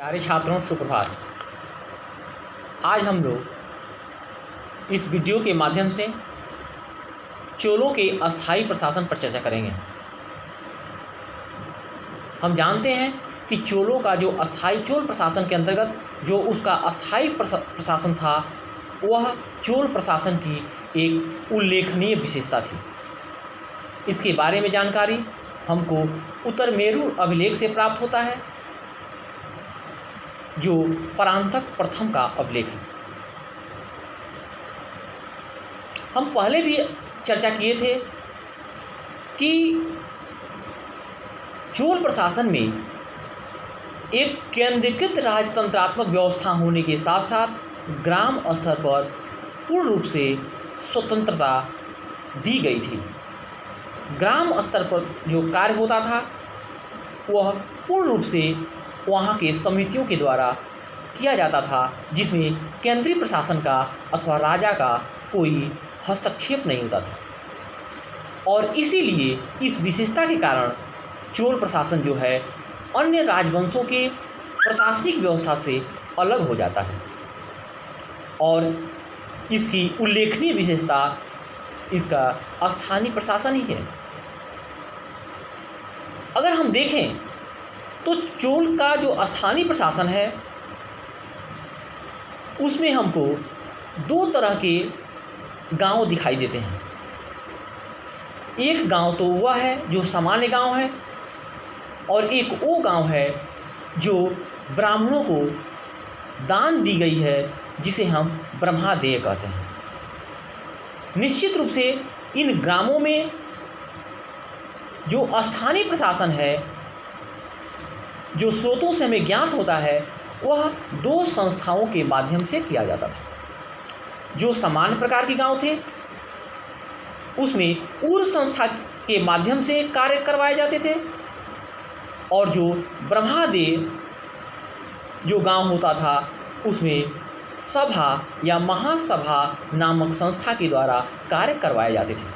प्यारे छात्रों, सुप्रभात। आज हम लोग इस वीडियो के माध्यम से चोलों के अस्थायी प्रशासन पर चर्चा करेंगे। हम जानते हैं कि चोलों का जो अस्थायी चोल प्रशासन के अंतर्गत जो उसका अस्थायी प्रशासन था, वह चोल प्रशासन की एक उल्लेखनीय विशेषता थी। इसके बारे में जानकारी हमको उत्तरमेरू अभिलेख से प्राप्त होता है, जो परांतक प्रथम का अभिलेख है। हम पहले भी चर्चा किए थे कि चोल प्रशासन में एक केंद्रीकृत राजतंत्रात्मक व्यवस्था होने के साथ साथ ग्राम स्तर पर पूर्ण रूप से स्वतंत्रता दी गई थी। ग्राम स्तर पर जो कार्य होता था वह पूर्ण रूप से वहाँ के समितियों के द्वारा किया जाता था, जिसमें केंद्रीय प्रशासन का अथवा राजा का कोई हस्तक्षेप नहीं होता था। और इसीलिए इस विशेषता के कारण चोल प्रशासन जो है अन्य राजवंशों के प्रशासनिक व्यवस्था से अलग हो जाता है। और इसकी उल्लेखनीय विशेषता इसका स्थानीय प्रशासन ही है। अगर हम देखें तो चोल का जो स्थानीय प्रशासन है उसमें हमको दो तरह के गांव दिखाई देते हैं। एक गांव तो वह है जो सामान्य गांव है, और एक वो गांव है जो ब्राह्मणों को दान दी गई है, जिसे हम ब्रह्मादेय कहते हैं। निश्चित रूप से इन ग्रामों में जो स्थानीय प्रशासन है, जो स्रोतों से हमें ज्ञात होता है, वह दो संस्थाओं के माध्यम से किया जाता था। जो सामान्य प्रकार के गांव थे उसमें उर संस्था के माध्यम से कार्य करवाए जाते थे, और जो ब्रह्मादेय जो गांव होता था उसमें सभा या महासभा नामक संस्था के द्वारा कार्य करवाए जाते थे।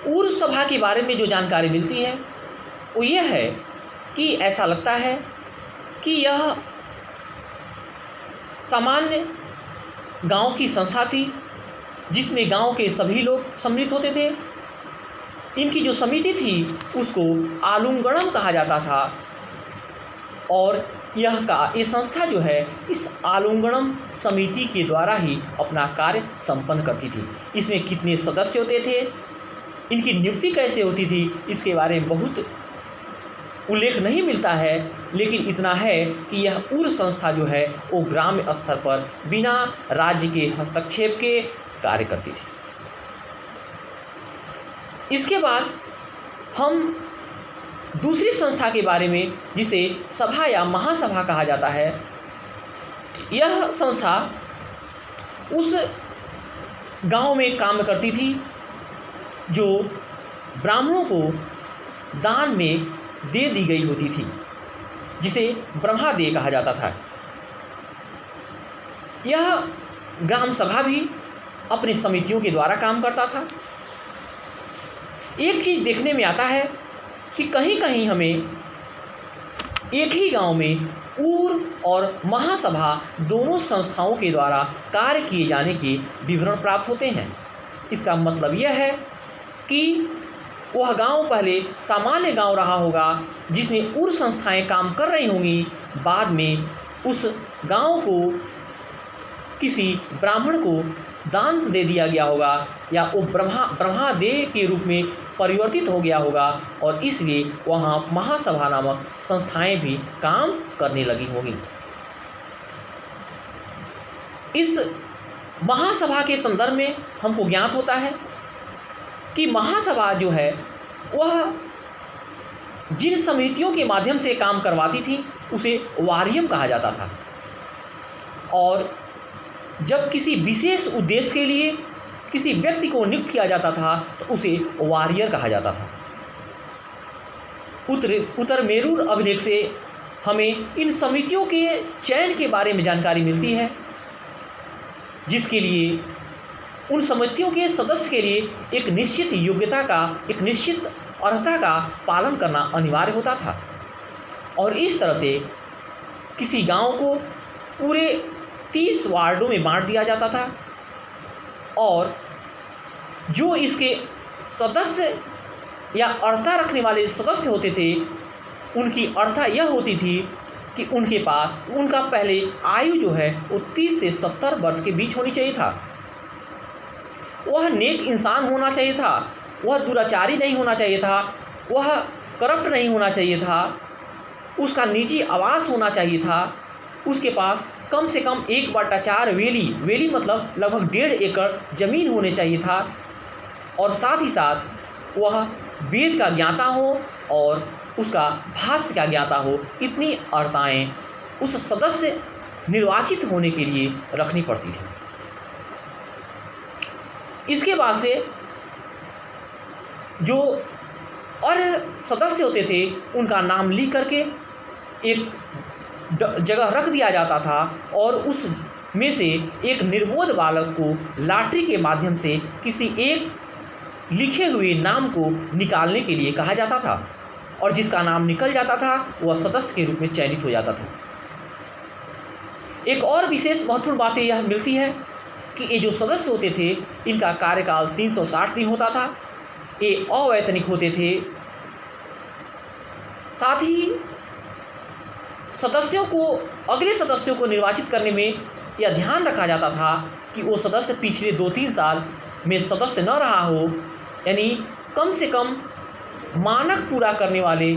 उर सभा के बारे में जो जानकारी मिलती है वो यह है कि ऐसा लगता है कि यह सामान्य गांव की संस्था थी, जिसमें गांव के सभी लोग सम्मिलित होते थे। इनकी जो समिति थी उसको आलूंगणम कहा जाता था, और ये संस्था जो है इस आलूंगणम समिति के द्वारा ही अपना कार्य संपन्न करती थी। इसमें कितने सदस्य होते थे, इनकी नियुक्ति कैसे होती थी, इसके बारे में बहुत उल्लेख नहीं मिलता है, लेकिन इतना है कि यह उर संस्था जो है वो ग्राम्य स्तर पर बिना राज्य के हस्तक्षेप के कार्य करती थी। इसके बाद हम दूसरी संस्था के बारे में, जिसे सभा या महासभा कहा जाता है, यह संस्था उस गांव में काम करती थी जो ब्राह्मणों को दान में दे दी गई होती थी, जिसे ब्रह्मादेय कहा जाता था। यह ग्राम सभा भी अपनी समितियों के द्वारा काम करता था। एक चीज़ देखने में आता है कि कहीं कहीं हमें एक ही गांव में उर और महासभा दोनों संस्थाओं के द्वारा कार्य किए जाने के विवरण प्राप्त होते हैं। इसका मतलब यह है कि वह गांव पहले सामान्य गांव रहा होगा, जिसमें उर संस्थाएं काम कर रही होंगी। बाद में उस गांव को किसी ब्राह्मण को दान दे दिया गया होगा, या वो ब्रह्मादेय के रूप में परिवर्तित हो गया होगा, और इसलिए वहाँ महासभा नामक संस्थाएं भी काम करने लगी होंगी। इस महासभा के संदर्भ में हमको ज्ञात होता है कि महासभा जो है वह जिन समितियों के माध्यम से काम करवाती थी उसे वारियम कहा जाता था, और जब किसी विशेष उद्देश्य के लिए किसी व्यक्ति को नियुक्त किया जाता था तो उसे वारियर कहा जाता था। उत्तरमेरू अभिलेख से हमें इन समितियों के चयन के बारे में जानकारी मिलती है, जिसके लिए उन समितियों के सदस्य के लिए एक निश्चित योग्यता का, एक निश्चित अर्हता का पालन करना अनिवार्य होता था। और इस तरह से किसी गांव को पूरे 30 वार्डों में बांट दिया जाता था और जो इसके सदस्य या अर्था रखने वाले सदस्य होते थे उनकी अर्था यह होती थी कि उनका पहले आयु जो है वो 30 से 70 वर्ष के बीच होनी चाहिए था। वह नेक इंसान होना चाहिए था, वह दुराचारी नहीं होना चाहिए था, वह करप्ट नहीं होना चाहिए था, उसका निजी आवास होना चाहिए था, उसके पास कम से कम 1/4 वेली मतलब लगभग 1.5 एकड़ ज़मीन होने चाहिए था और साथ ही साथ वह वेद का ज्ञाता हो और उसका भाष्य का ज्ञाता हो। इतनी अर्हताएँ उस सदस्य निर्वाचित होने के लिए रखनी पड़ती थी। इसके बाद से जो और सदस्य होते थे उनका नाम लिख करके एक जगह रख दिया जाता था और उस में से एक निर्बोध बालक को लॉटरी के माध्यम से किसी एक लिखे हुए नाम को निकालने के लिए कहा जाता था और जिसका नाम निकल जाता था वह सदस्य के रूप में चयनित हो जाता था। एक और विशेष महत्वपूर्ण बात यह मिलती है कि ये जो सदस्य होते थे इनका कार्यकाल 360 दिन होता था, ये अवैतनिक होते थे। साथ ही अगले सदस्यों को निर्वाचित करने में यह ध्यान रखा जाता था कि वो सदस्य पिछले 2-3 साल में सदस्य न रहा हो, यानी कम से कम मानक पूरा करने वाले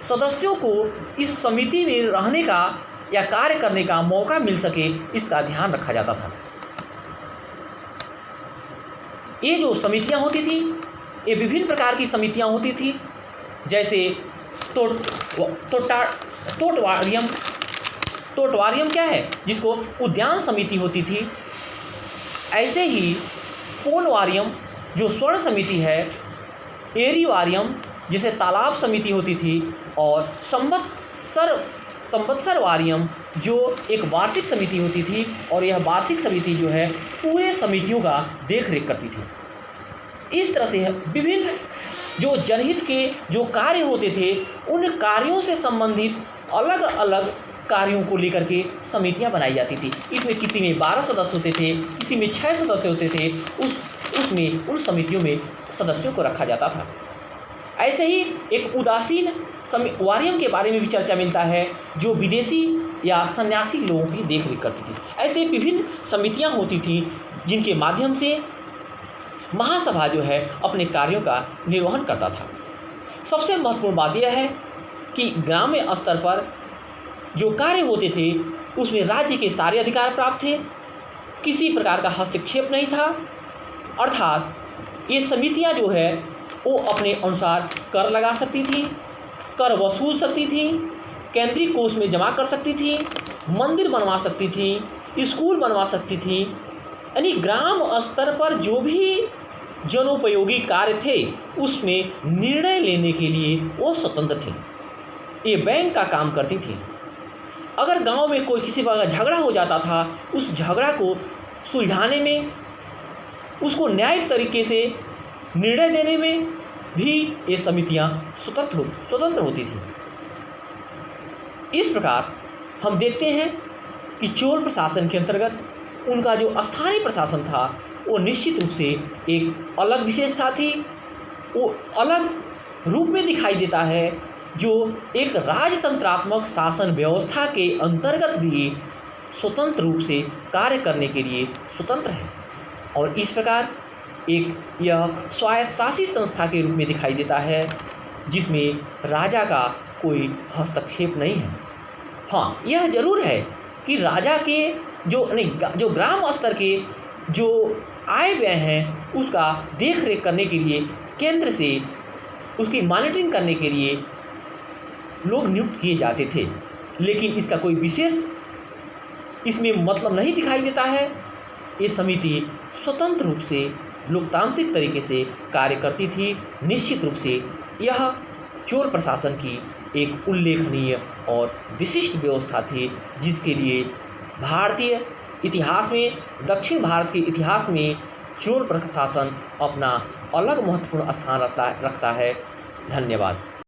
सदस्यों को इस समिति में रहने का या कार्य करने का मौका मिल सके, इसका ध्यान रखा जाता था। ये जो समितियां होती थी ये विभिन्न प्रकार की समितियां होती थी, जैसे तोटवारियम क्या है जिसको उद्यान समिति होती थी, ऐसे ही पोलवारियम जो स्वर्ण समिति है, एरीवारियम जिसे तालाब समिति होती थी और संवत्सर वारियम जो एक वार्षिक समिति होती थी और यह वार्षिक समिति जो है पूरे समितियों का देख रेख करती थी। इस तरह से विभिन्न जो जनहित के जो कार्य होते थे उन कार्यों से संबंधित अलग अलग कार्यों को लेकर के समितियां बनाई जाती थी। इसमें किसी में 12 सदस्य होते थे, किसी में 6 सदस्य होते थे, उसमें उन समितियों में सदस्यों को रखा जाता था। ऐसे ही एक उदासीन वारियम के बारे में भी चर्चा मिलता है जो विदेशी या सन्यासी लोगों की देखरेख करती थी। ऐसे विभिन्न समितियां होती थी जिनके माध्यम से महासभा जो है अपने कार्यों का निर्वहन करता था। सबसे महत्वपूर्ण बात यह है कि ग्राम्य स्तर पर जो कार्य होते थे उसमें राज्य के सारे अधिकार प्राप्त थे, किसी प्रकार का हस्तक्षेप नहीं था, अर्थात ये समितियां जो है वो अपने अनुसार कर लगा सकती थी, कर वसूल सकती थी, केंद्रीय कोष में जमा कर सकती थी, मंदिर बनवा सकती थी, स्कूल बनवा सकती थी, यानी ग्राम स्तर पर जो भी जनोपयोगी कार्य थे उसमें निर्णय लेने के लिए वो स्वतंत्र थी। ये बैंक का काम करती थी। अगर गांव में कोई किसी प्रकार का झगड़ा हो जाता था, उस झगड़ा को सुलझाने में, उसको न्यायिक तरीके से निर्णय देने में भी ये समितियां स्वतंत्र होती थी। इस प्रकार हम देखते हैं कि चोल प्रशासन के अंतर्गत उनका जो स्थानीय प्रशासन था वो निश्चित रूप से एक अलग विशेषता थी, वो अलग रूप में दिखाई देता है, जो एक राजतंत्रात्मक शासन व्यवस्था के अंतर्गत भी स्वतंत्र रूप से कार्य करने के लिए स्वतंत्र है और इस प्रकार एक यह स्वायत्तशासी संस्था के रूप में दिखाई देता है जिसमें राजा का कोई हस्तक्षेप नहीं है। हाँ, यह जरूर है कि राजा के जो ग्राम स्तर के जो आय व्यय हैं उसका देख रेख करने के लिए केंद्र से उसकी मॉनिटरिंग करने के लिए लोग नियुक्त किए जाते थे, लेकिन इसका कोई विशेष इसमें मतलब नहीं दिखाई देता है। ये समिति स्वतंत्र रूप से लोकतांत्रिक तरीके से कार्य करती थी। निश्चित रूप से यह चोल प्रशासन की एक उल्लेखनीय और विशिष्ट व्यवस्था थी जिसके लिए भारतीय इतिहास में, दक्षिण भारत के इतिहास में चोल प्रशासन अपना अलग महत्वपूर्ण स्थान रखता है। धन्यवाद।